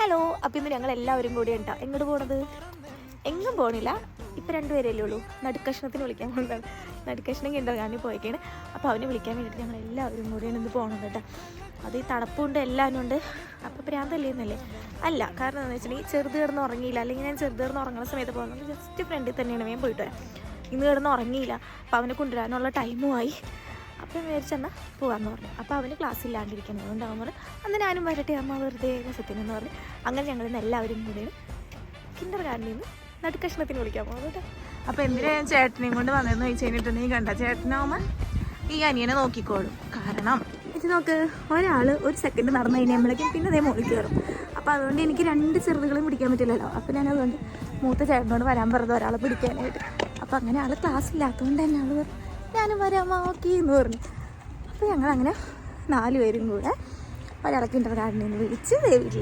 Hello, അപ്പോൾ ഇന്ന് ഞങ്ങൾ എല്ലാവരും കൂടി ഉണ്ടാവും. എങ്ങോട്ട് പോകണത്? എങ്ങും പോകണില്ല. ഇപ്പോൾ രണ്ടുപേരല്ലേ ഉള്ളൂ. നടുക്കഷ്ണത്തിന് വിളിക്കാൻ പോകുന്നതാണ്. നടുക്കഷ്ണം കിണ്ടർഗാർട്ടനിൽ പോയേക്കാണ്. അപ്പോൾ അവനെ വിളിക്കാൻ വേണ്ടിയിട്ട് ഞങ്ങൾ എല്ലാവരും കൂടിയാണ് ഇന്ന് പോകണത് കേട്ടോ. അത് ഈ തണുപ്പുണ്ട് എല്ലാവരും ഉണ്ട്. അപ്പോൾ പ്രാന്തല്ലേ എന്നല്ലേ? അല്ല, കാരണം എന്താണെന്ന് വെച്ചിട്ടുണ്ടെങ്കിൽ ചെറുത് കിടന്ന് ഉറങ്ങിയില്ല. അല്ലെങ്കിൽ ഞാൻ ചെറുത് കിടന്ന് ഉറങ്ങുന്ന സമയത്ത് പോകുന്നത് ജസ്റ്റ് ഫ്രണ്ടിൽ തന്നെയാണ് വേഗം പോയിട്ട് വരാം. ഇന്ന് കിടന്ന് ഉറങ്ങിയില്ല. അപ്പോൾ അവനെ കൊണ്ടുവരാനുള്ള ടൈമുമായി. അപ്പം വിചാരിച്ചെന്നാൽ പോകാമെന്ന് പറഞ്ഞു. അപ്പോൾ അവന് ക്ലാസ് ഇല്ലാണ്ടിരിക്കുന്നത് അതുകൊണ്ടാകുമ്പോൾ അന്ന് ഞാനും വരട്ടെ അമ്മ വെറുതെ രസത്തിനെന്ന് പറഞ്ഞു. അങ്ങനെ ഞങ്ങളിന്ന് എല്ലാവരും കൂടിയാണ് കിണ്ടർഗാർട്ടനിൽ നിന്ന് നടുക്കഷ്ണത്തിന് വിളിക്കാൻ പോകുന്നത് കേട്ടോ. അപ്പോൾ എന്തിനാ ഞാൻ ചേട്ടനെയും കൊണ്ട് വന്നതെന്ന് ചോദിച്ചു കഴിഞ്ഞിട്ടുണ്ടെങ്കിൽ കണ്ട ചേട്ടനാവുമ്പോൾ ഈ അനിയനെ നോക്കിക്കോളും. കാരണം ഇത് നോക്ക്, ഒരാൾ ഒരു സെക്കൻഡ് നടന്നു കഴിയുമ്പോഴേക്കും പിന്നെ അതേ മുകളിൽ കയറും. അപ്പോൾ അതുകൊണ്ട് എനിക്ക് രണ്ട് ചെറുതുകളും പിടിക്കാൻ പറ്റില്ലല്ലോ. അപ്പോൾ ഞാൻ അതുകൊണ്ട് മൂത്ത ചേട്ടനോട് വരാൻ പറഞ്ഞത് ഒരാളെ പിടിക്കാനായിട്ട്. അപ്പോൾ അങ്ങനെ ആൾ ക്ലാസ് ഇല്ലാത്തതുകൊണ്ട് തന്നെ ആൾ പറഞ്ഞു ഞാനും വരാമോ ഓക്കെ എന്ന് പറഞ്ഞു. അപ്പോൾ ഞങ്ങളങ്ങനെ 4 പേരും കൂടെ ഒരാളെ കിണ്ടർഗാർട്ടനിൽ നിന്ന് വിളിച്ച് വീട്ടിലേക്ക്